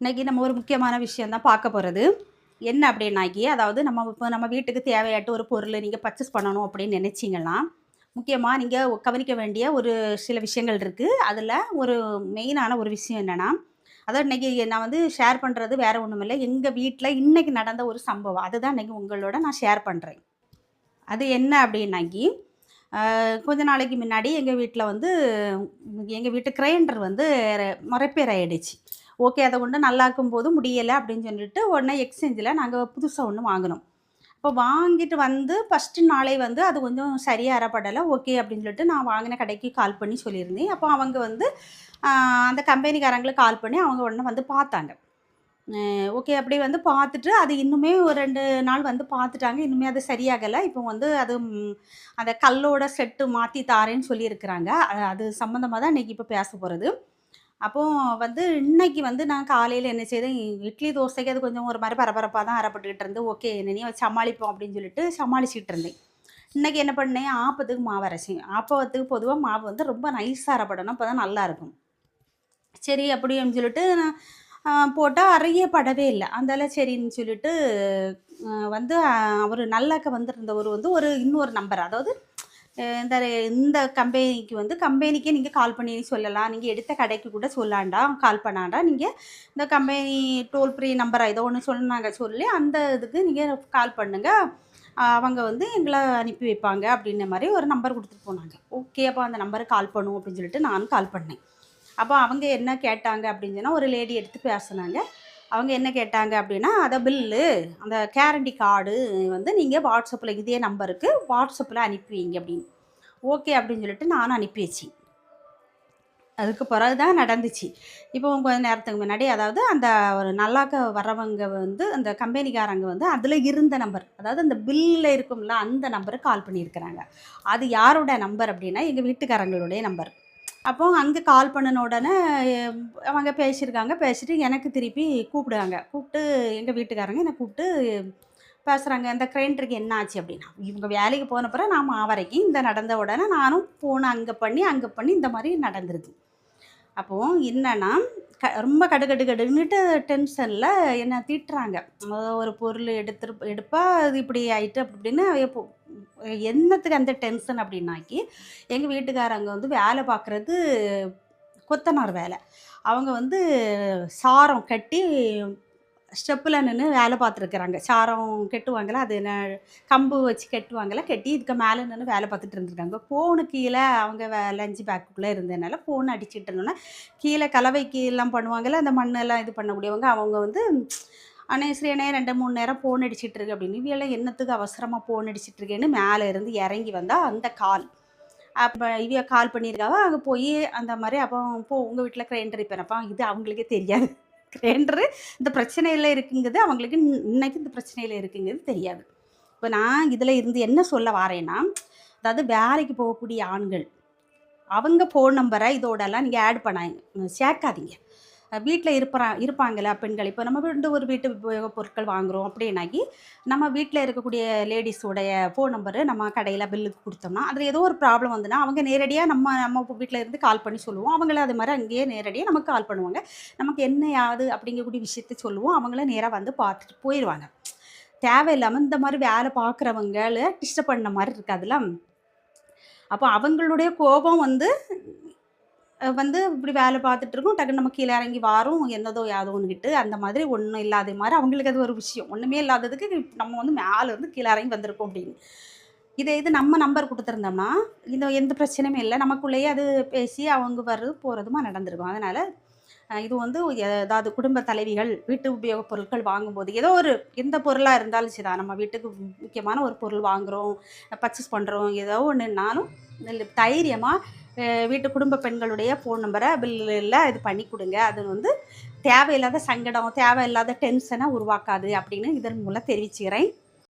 இன்னைக்கு நம்ம ஒரு முக்கியமான விஷயம் தான் பார்க்க போகிறது. என்ன அப்படின்னாக்கி, அதாவது நம்ம வீட்டுக்கு தேவையாட்டு ஒரு பொருள் நீங்கள் பர்ச்சேஸ் பண்ணணும் அப்படின்னு நினைச்சீங்கன்னா, முக்கியமா நீங்க கவனிக்க வேண்டிய ஒரு சில விஷயங்கள் இருக்கு. அதில ஒரு மெயினான ஒரு விஷயம் என்னன்னா, அதாவது இன்னைக்கு நான் வந்து ஷேர் பண்றது வேற ஒண்ணுமில்ல. எங்க வீட்ல இன்னைக்கு நடந்த ஒரு சம்பவம். அதுதான் இன்னைக்கு உங்களோட நான் ஷேர் பண்றேன். அது என்ன அப்படின்னாக்கி, கொஞ்ச நாளைக்கு முன்னாடி எங்க வீட்ல வந்து எங்க வீட்டு கிரைண்டர் வந்து ரிப்பேர் ஆயிடுச்சு. ஓகே. அத கொண்டு நல்லாக்கும்போது முடியல அப்படின்னு சொல்லிட்டு உடனே எக்ஸ்சேஞ்சில நாங்க புதுசா ஒண்ணு வாங்குனோம். அப்போ வாங்கிட்டு வந்து ஃபர்ஸ்ட்டு நாளே வந்து அது கொஞ்சம் சரியா அறப்படல. ஓகே அப்படின்னு சொல்லிட்டு நான் வாங்கின கடைக்கு கால் பண்ணி சொல்லியிருந்தேன். அப்போ அவங்க வந்து அ அந்த கம்பெனிக்காரங்களுக்கு கால் பண்ணி அவங்க உடனே வந்து பார்த்தாங்க. ஓகே. அப்படி வந்து பார்த்துட்டு, அது இன்னுமே ஒரு 2 நாள் வந்து பார்த்துட்டாங்க. இன்னுமே அது சரியாகல. இப்போ வந்து அது அந்த கல்லோட செட்டு மாத்தி தாரேன்னு சொல்லியிருக்கிறாங்க. அது சம்மந்தமா தான் இன்னைக்கு இப்ப பேச போறது. அப்போ வந்து இன்னைக்கு வந்து நான் காலையில என்ன செய்தேன், இட்லி, தோசைக்கு அது கொஞ்சம் ஒரு மாரி பரபரப்பா தான் அறப்பட்டுக்கிட்டு இருந்து, ஓகே என்னனையும் வச்சு சமாளிப்போம் அப்படின்னு சொல்லிட்டு சமாளிச்சுட்டு இருந்தேன். இன்னைக்கு என்ன பண்ணேன், ஆப்பத்துக்கு மாவு அரைச்சேன். ஆப்பத்துக்கு பொதுவா மாவு வந்து ரொம்ப நைஸா அரைப்படணும். அப்பதான் நல்லாருக்கும். சரி அப்படின்னு சொல்லிட்டு நான் போட்டா அறையே இல்ல. அந்தால சரின்னு சொல்லிட்டு வந்து அவரு நல்லாக்க வந்திருந்தவரு வந்து இன்னொரு நம்பர். அதாவது இந்த இந்த கம்பெனிக்கு வந்து கம்பெனிக்கே நீங்க கால் பண்ணி சொல்லலாம். நீங்க எடுத்த கடைக்கு கூட கால் பண்ணாண்டாம். நீங்க இந்த கம்பெனி டோல் ஃப்ரீ நம்பரா ஏதோ ஒண்ணு சொன்னாங்க. சொல்லி அந்த இதுக்கு நீங்க கால் பண்ணுங்க. அவங்க வந்து எங்கள அனுப்பி வைப்பாங்க அப்படின்ன மாரி ஒரு நம்பர் குடுத்துட்டு போனாங்க. ஓகே. அப்ப அந்த நம்பருக்கு கால் பண்ணுவோம் அப்படின்னு சொல்லிட்டு நானும் கால் பண்ணேன். அப்ப அவங்க என்ன கேட்டாங்க அப்படின்னு சொன்னா, ஒரு லேடி எடுத்து பேசுனாங்க. அவங்க என்ன கேட்டாங்க அப்படின்னா, பில்லு, அந்த கேரண்டி கார்டு வந்து நீங்க WhatsAppல இதே நம்பருக்கு WhatsAppல அனுப்பி வைங்க அப்படின்னு. ஓகே அப்படின்னு சொல்லிட்டு நானும் அனுப்பி வச்சேன். அதுக்கு பிறகு தான் நடந்துச்சு. இப்போ கொஞ்ச நேரத்துக்கு முன்னாடி அதாவது அந்த ஒரு நல்லாக்க வர்றவங்க வந்து அந்த கம்பெனிக்காரங்க வந்து அதில இருந்த நம்பர். அதாவது அந்த பில்ல இருக்கும்ல அந்த நம்பருக்கு கால் பண்ணியிருக்கிறாங்க. அது யாரோட நம்பர் அப்படின்னா, எங்க வீட்டுக்காரங்களுடைய நம்பர். அப்போ அங்க கால் பண்ணுன உடனே எம் அவங்க பேசியிருக்காங்க. பேசிட்டு எனக்கு திருப்பி கூப்பிடுறாங்க. கூப்பிட்டு எங்க வீட்டுக்காரங்க என்ன கூப்பிட்டு பேசுறாங்க. "இந்த கிரைண்டருக்கு என்ன ஆச்சு?" அப்படின்னா. இவங்க வேலைக்கு போன பிறகு நான் மாவரைக்கும். இந்த நடந்த உடனே நானும் ஃபோன் அங்க பண்ணி இந்த மாரி நடந்திருக்கு. அப்போ என்னன்னா, ரொம்ப கடுகடுன்னுட்டு டென்ஷன்ல என்ன திட்டுறாங்க. ஒரு பொருள் எடுப்பா, அது இப்படி ஆயிட்டு அப்படி இப்படின்னு என்னத்துக்கு அந்த டென்ஷன் அப்படின்னாக்கி, எங்க வீட்டுக்காரங்க வந்து வேலை பார்க்குறது கொத்தனார் வேலை. அவங்க வந்து சாரம் கட்டி ஸ்டெப்பில நின்னு வேலை பார்த்துருக்குறாங்க. சாரம் கெட்டுவாங்கல்ல, அது என்ன கம்பு வச்சு கட்டுவாங்கல்ல, கட்டி இதுக்கு மேல நின்னு வேலை பார்த்துட்டு இருந்திருக்காங்க. ஃபோனு கீழ அவங்க லஞ்ச் பேக்குக்குள்ள இருந்ததுனால ஃபோன் அடிச்சுட்டு இருந்தோனே, கீழ கலவைக்கு எல்லாம் பண்ணுவாங்கல்ல, அந்த மண்ணெல்லாம் இது பண்ணக்கூடியவங்க, அவங்க வந்து "அண்ணே 2, 3 நேரம் ஃபோன் அடிச்சிட்டு இருக்கு" அப்படின்னு. இவியலாம் என்னத்துக்கு அவசரமா ஃபோன் அடிச்சிட்டு இருக்கேன்னு மேல இருந்து இறங்கி வந்தா அந்த கால். அப்ப இவிய கால் பண்ணியிருக்காவ. அங்க போயி அந்த மாரி அப்போ உங்க வீட்ல கிரைண்டர் ரிப்பேராப்பா? இது அவங்களுக்கே தெரியாது. கிரைண்டரு இந்த பிரச்சனையில இருக்குங்கிறது அவங்களுக்கு இன்னைக்கு இந்த பிரச்சனையில இருக்குங்கிறது தெரியாது. இப்ப நான் இதுல இருந்து என்ன சொல்ல வாரேன்னா, அதாவது வேலைக்கு போகக்கூடிய ஆண்கள், அவங்க ஃபோன் நம்பர இதோடலாம் நீங்க ஆட் சேர்க்காதீங்க. வீட்ல இருப்பாங்கல்ல பெண்கள். இப்ப நம்ம வந்து ஒரு வீட்டு உபயோகப் பொருட்கள் வாங்குறோம் அப்படின்னாக்கி, நம்ம வீட்ல இருக்கக்கூடிய லேடீஸோடைய ஃபோன் நம்பரு நம்ம கடையில பில்லுக்கு குடுத்தோம்னா, அதில ஏதோ ஒரு ப்ராப்ளம் வந்துன்னா, அவங்க நேரடியா நம்ம நம்ம வீட்ல இருந்து கால் பண்ணி சொல்லுவோம். அவங்களும் அது மாரி அங்கேயே நேரடியா நமக்கு கால் பண்ணுவாங்க. நமக்கு என்ன யாது அப்படிங்கக்கூடிய விஷயத்த சொல்லுவோம். அவங்களும் நேரா வந்து பார்த்துட்டு போயிருவாங்க. தேவையில்லாம இந்த மாரி வேலை பார்க்குறவங்கள டிஸ்டர்ப் பண்ண மாரி இருக்காதுல்ல. அப்ப அவங்களுடைய கோபம் வந்து இப்படி வேலை பார்த்துட்டு இருக்கோம். டக்குனு நம்ம கீழ இறங்கி வாரோம். என்னதோ யாதோன்னுகிட்டு அந்த மாதிரி ஒண்ணும் இல்லாத மாரி அவங்களுக்கு அது ஒரு விஷயம். ஒண்ணுமே இல்லாததுக்கு நம்ம வந்து மேல இருந்து கீழ இறங்கி வந்திருக்கோம் அப்படின்னு. இது நம்ம நம்பர் குடுத்துருந்தோம்னா, இந்த எந்த பிரச்சனையுமே இல்ல. நமக்குள்ளேயே அது பேசி அவங்க வர்றது போறதுமா நடந்திருக்கும். அதனால இது வந்து ஏதாவது குடும்ப தலைவிகள் வீட்டு உபயோகப் பொருட்கள் வாங்கும்போது, ஏதோ ஒரு எந்த பொருளா இருந்தாலும் சரிதான். நம்ம வீட்டுக்கு முக்கியமான ஒரு பொருள் வாங்குறோம், பர்ச்சேஸ் பண்றோம். ஏதோ ஒண்ணுனாலும் தைரியமா வீட்டு குடும்ப பெண்களுடைய ஃபோன் நம்பர பில்லுல இது பண்ணி குடுங்க. அது தேவையில்லாத சங்கடம், தேவையில்லாத டென்ஷன உருவாக்காது அப்படின்னு இதன் மூலம் தெரிவிச்சுக்கிறேன்.